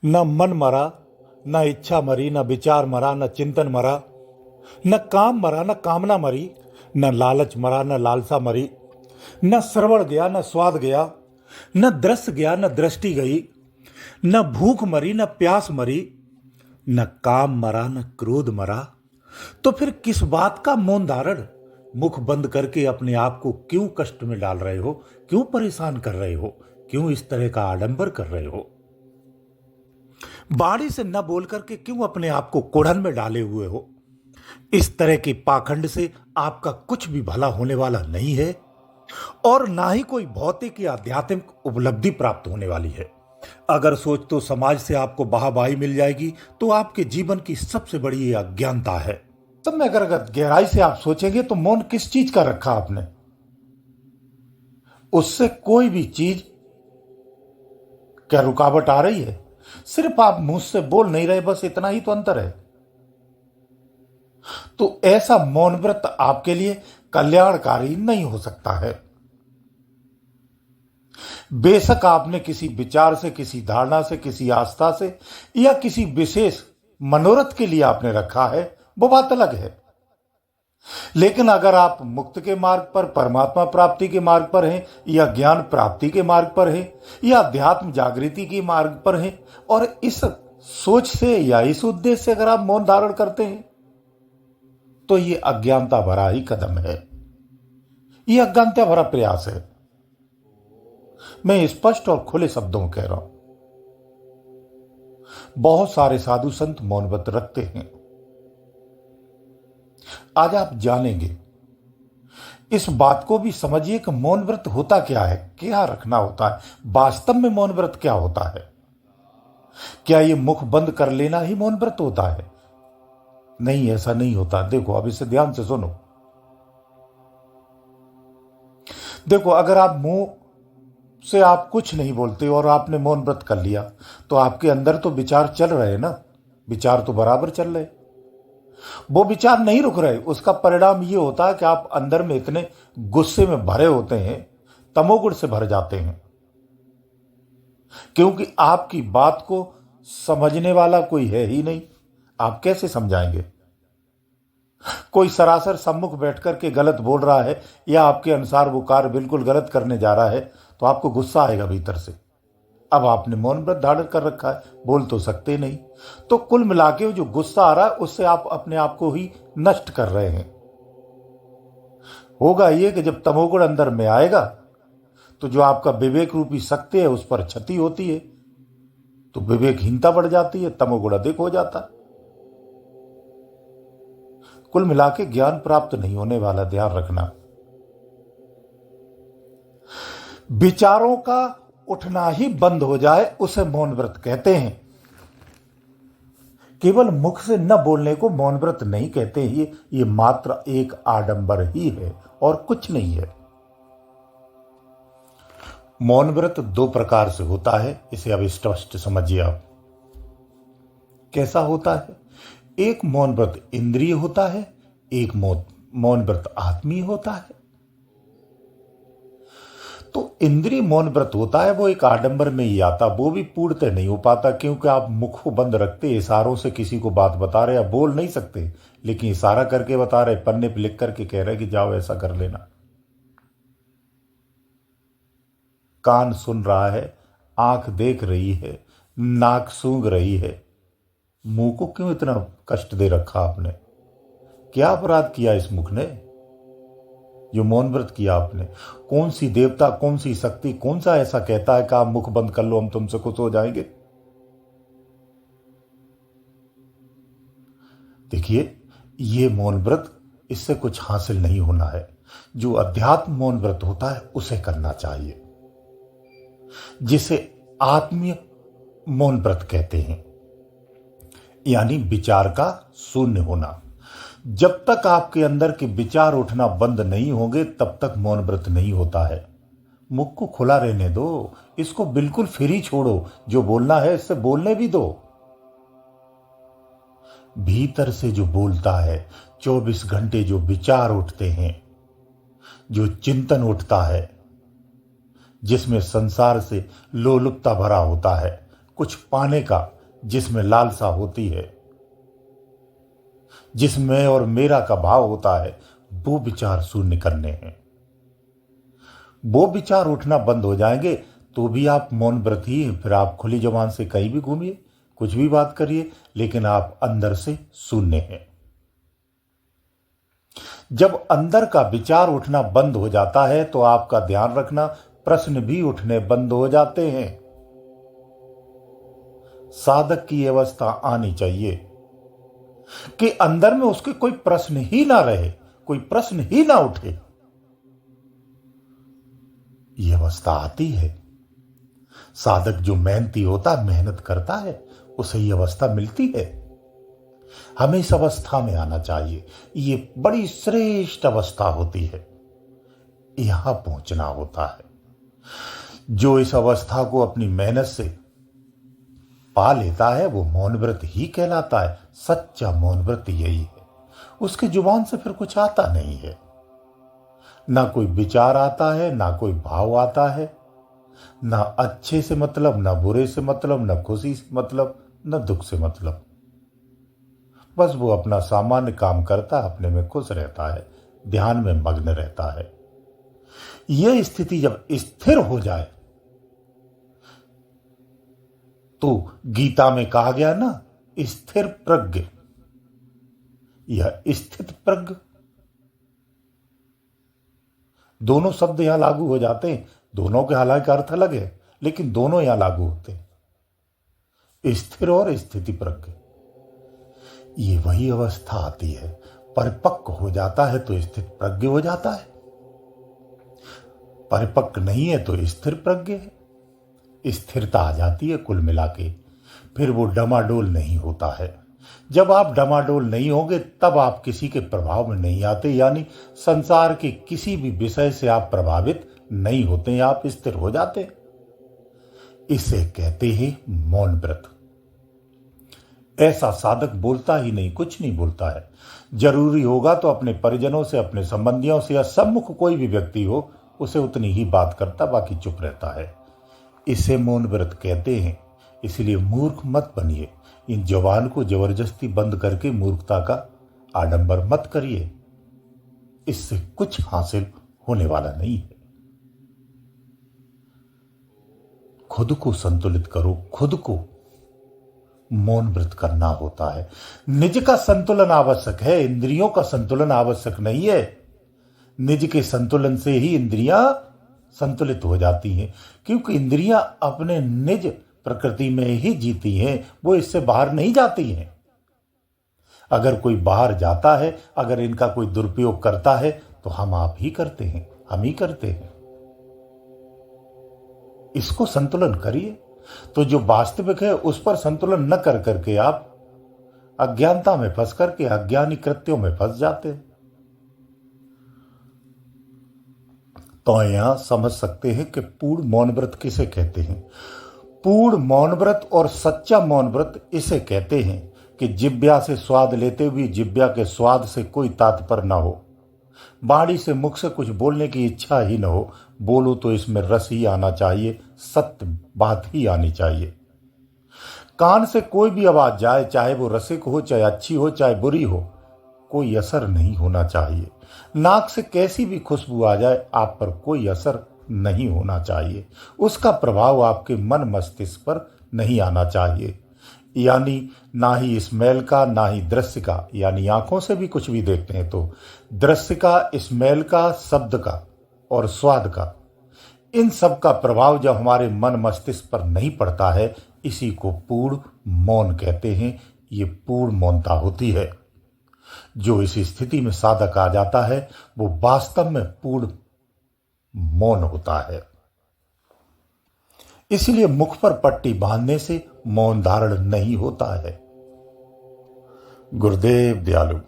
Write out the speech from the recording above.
न मन मरा, न इच्छा मरी, न विचार मरा, न चिंतन मरा, न काम मरा, न कामना मरी, न लालच मरा, न लालसा मरी, न श्रवण गया, न स्वाद गया, न दृश्य गया, न दृष्टि गई, न भूख मरी, न प्यास मरी, न काम मरा, न क्रोध मरा। तो फिर किस बात का मौन धारण? मुख बंद करके अपने आप को क्यों कष्ट में डाल रहे हो? क्यों परेशान कर रहे हो? क्यों इस तरह का आडंबर कर रहे हो? बाणी से न बोल करके क्यों अपने आप को कोढ़न में डाले हुए हो? इस तरह के पाखंड से आपका कुछ भी भला होने वाला नहीं है और ना ही कोई भौतिक या आध्यात्मिक उपलब्धि प्राप्त होने वाली है। अगर सोच तो समाज से आपको वाहवाही मिल जाएगी तो आपके जीवन की सबसे बड़ी ये अज्ञानता है। सब में अगर गहराई से आप सोचेंगे तो मौन किस चीज का रखा आपने? उससे कोई भी चीज क्या रुकावट आ रही है? सिर्फ आप मुंह से बोल नहीं रहे, बस इतना ही तो अंतर है। तो ऐसा मौन व्रत आपके लिए कल्याणकारी नहीं हो सकता है। बेशक आपने किसी विचार से, किसी धारणा से, किसी आस्था से या किसी विशेष मनोरथ के लिए आपने रखा है, वो बात अलग है। लेकिन अगर आप मुक्त के मार्ग पर, परमात्मा प्राप्ति के मार्ग पर हैं, या ज्ञान प्राप्ति के मार्ग पर हैं, या अध्यात्म जागृति के मार्ग पर हैं, और इस सोच से या इस उद्देश्य से अगर आप मौन धारण करते हैं, तो ये अज्ञानता भरा ही कदम है, ये अज्ञानता भरा प्रयास है। मैं स्पष्ट और खुले शब्दों में कह रहा हूं। बहुत सारे साधु संत मौन व्रत रखते हैं। आज आप जानेंगे, इस बात को भी समझिए कि मौन व्रत होता क्या है, क्या रखना होता है, वास्तव में मौन व्रत क्या होता है। क्या ये मुख बंद कर लेना ही मौन व्रत होता है? नहीं, ऐसा नहीं होता। देखो, अब इसे ध्यान से सुनो। देखो, अगर आप मुंह से आप कुछ नहीं बोलते और आपने मौन व्रत कर लिया, तो आपके अंदर तो विचार चल रहे हैं ना, विचार तो बराबर चल रहे। वो विचार नहीं रुक रहे। उसका परिणाम ये होता है कि आप अंदर में इतने गुस्से में भरे होते हैं, तमोगुण से भर जाते हैं, क्योंकि आपकी बात को समझने वाला कोई है ही नहीं। आप कैसे समझाएंगे? कोई सरासर सम्मुख बैठकर के गलत बोल रहा है या आपके अनुसार वो कार्य बिल्कुल गलत करने जा रहा है, तो आपको गुस्सा आएगा भीतर से। अब आपने मौन व्रत धारण कर रखा है, बोल तो सकते नहीं। तो कुल मिला के जो गुस्सा आ रहा है, उससे आप अपने आप को ही नष्ट कर रहे हैं। होगा ये कि जब तमोगुण अंदर में आएगा, तो जो आपका विवेक रूपी शक्ति है उस पर क्षति होती है, तो विवेकहीनता बढ़ जाती है, तमोगुण अधिक हो जाता है। कुल मिला के ज्ञान प्राप्त नहीं होने वाला, ध्यान रखना। विचारों का उठना ही बंद हो जाए, उसे मौन व्रत कहते हैं। केवल मुख से न बोलने को मौन व्रत नहीं कहते। ये मात्र एक आडंबर ही है और कुछ नहीं है। मौन व्रत दो प्रकार से होता है, इसे अब स्पष्ट समझिए आप। कैसा होता है? एक मौन व्रत इंद्रिय होता है, एक मौन व्रत आत्मीय होता है। तो इंद्रिय मौन व्रत होता है, वो एक आडंबर में ही आता, वो भी पूर्णतः नहीं हो पाता, क्योंकि आप मुख को बंद रखते, इशारों से किसी को बात बता रहे, आप बोल नहीं सकते, लेकिन इशारा करके बता रहे, पन्ने पे लिख करके कह रहे कि जाओ ऐसा कर लेना। कान सुन रहा है, आंख देख रही है, नाक सूंघ रही है, मुंह को क्यों इतना कष्ट दे रखा आपने? क्या अपराध किया इस मुख ने जो मौन व्रत किया आपने? कौन सी देवता, कौन सी शक्ति, कौन सा ऐसा कहता है कि आप मुख बंद कर लो, हम तुमसे खुश हो जाएंगे? देखिए, ये मौन व्रत, इससे कुछ हासिल नहीं होना है। जो अध्यात्म मौन व्रत होता है उसे करना चाहिए, जिसे आत्मीय मौन व्रत कहते हैं, यानी विचार का शून्य होना। जब तक आपके अंदर के विचार उठना बंद नहीं होंगे, तब तक मौन व्रत नहीं होता है। मुख को खुला रहने दो, इसको बिल्कुल फ्री छोड़ो, जो बोलना है इससे बोलने भी दो। भीतर से जो बोलता है, 24 घंटे जो विचार उठते हैं, जो चिंतन उठता है, जिसमें संसार से लोलुपता भरा होता है, कुछ पाने का जिसमें लालसा होती है, जिसमें और मेरा का भाव होता है, वो विचार शून्य करने हैं। वो विचार उठना बंद हो जाएंगे तो भी आप मौन व्रत ही हैं। फिर आप खुली जुबान से कहीं भी घूमिए, कुछ भी बात करिए, लेकिन आप अंदर से शून्य हैं। जब अंदर का विचार उठना बंद हो जाता है तो आपका ध्यान रखना, प्रश्न भी उठने बंद हो जाते हैं। साधक की अवस्था आनी चाहिए कि अंदर में उसके कोई प्रश्न ही ना रहे, कोई प्रश्न ही ना उठे। यह अवस्था आती है। साधक जो मेहनती होता, मेहनत करता है, उसे यह अवस्था मिलती है। हमें इस अवस्था में आना चाहिए। ये बड़ी श्रेष्ठ अवस्था होती है। यहां पहुंचना होता है। जो इस अवस्था को अपनी मेहनत से पा लेता है वो मौन व्रत ही कहलाता है। सच्चा मौन व्रत यही है। उसके जुबान से फिर कुछ आता नहीं है, ना कोई विचार आता है, ना कोई भाव आता है, ना अच्छे से मतलब, ना बुरे से मतलब, ना खुशी से मतलब, ना दुख से मतलब। बस वो अपना सामान्य काम करता है, अपने में खुश रहता है, ध्यान में मग्न रहता है। यह स्थिति जब स्थिर हो जाए तो गीता में कहा गया ना, स्थिर प्रज्ञ, यह स्थित प्रज्ञ, दोनों शब्द यहां लागू हो जाते हैं। दोनों के हालांकि अर्थ अलग है, लेकिन दोनों यहां लागू होते हैं, स्थिर और स्थिति प्रज्ञ। ये वही अवस्था आती है। परिपक्व हो जाता है तो स्थित प्रज्ञ हो जाता है, परिपक्व नहीं है तो स्थिर प्रज्ञ है। स्थिरता आ जाती है कुल मिला के। फिर वो डमाडोल नहीं होता है। जब आप डमाडोल नहीं होंगे तब आप किसी के प्रभाव में नहीं आते, यानी संसार के किसी भी विषय से आप प्रभावित नहीं होते, आप स्थिर हो जाते। इसे कहते हैं मौन व्रत। ऐसा साधक बोलता ही नहीं, कुछ नहीं बोलता है। जरूरी होगा तो अपने परिजनों से, अपने संबंधियों से, या सम्मुख कोई भी व्यक्ति हो उसे उतनी ही बात करता, बाकी चुप रहता है। इसे मौन व्रत कहते हैं। इसलिए मूर्ख मत बनिए। इन जवान को जबरदस्ती बंद करके मूर्खता का आडंबर मत करिए। इससे कुछ हासिल होने वाला नहीं है। खुद को संतुलित करो, खुद को मौन व्रत करना होता है। निज का संतुलन आवश्यक है, इंद्रियों का संतुलन आवश्यक नहीं है। निज के संतुलन से ही इंद्रियां संतुलित हो जाती हैं, क्योंकि इंद्रियां अपने निज प्रकृति में ही जीती हैं, वो इससे बाहर नहीं जाती हैं। अगर कोई बाहर जाता है, अगर इनका कोई दुरुपयोग करता है तो हम आप ही करते हैं, हम ही करते हैं। इसको संतुलन करिए। तो जो वास्तविक है उस पर संतुलन न कर करके आप अज्ञानता में फंस करके अज्ञानी कृत्यों में फंस जाते हैं। तो यहां समझ सकते हैं कि पूर्ण मौन व्रत किसे कहते हैं। पूर्ण मौन व्रत और सच्चा मौन व्रत इसे कहते हैं कि जिब्या से स्वाद लेते हुए जिब्या के स्वाद से कोई तात्पर्य न हो, बाणी से मुख से कुछ बोलने की इच्छा ही न हो। बोलो तो इसमें रस ही आना चाहिए, सत्य बात ही आनी चाहिए। कान से कोई भी आवाज जाए, चाहे वो रसिक हो, चाहे अच्छी हो, चाहे बुरी हो, कोई असर नहीं होना चाहिए। नाक से कैसी भी खुशबू आ जाए, आप पर कोई असर नहीं होना चाहिए। उसका प्रभाव आपके मन मस्तिष्क पर नहीं आना चाहिए। यानी ना ही स्मेल का, ना ही दृश्य का, यानी आंखों से भी कुछ भी देखते हैं तो दृश्य का, स्मेल का, शब्द का और स्वाद का, इन सब का प्रभाव जब हमारे मन मस्तिष्क पर नहीं पड़ता है, इसी को पूर्ण मौन कहते हैं। ये पूर्ण मौनता होती है। जो इस स्थिति में साधक आ जाता है वो वास्तव में पूर्ण मौन होता है। इसलिए मुख पर पट्टी बांधने से मौन धारण नहीं होता है। गुरुदेव दयालु।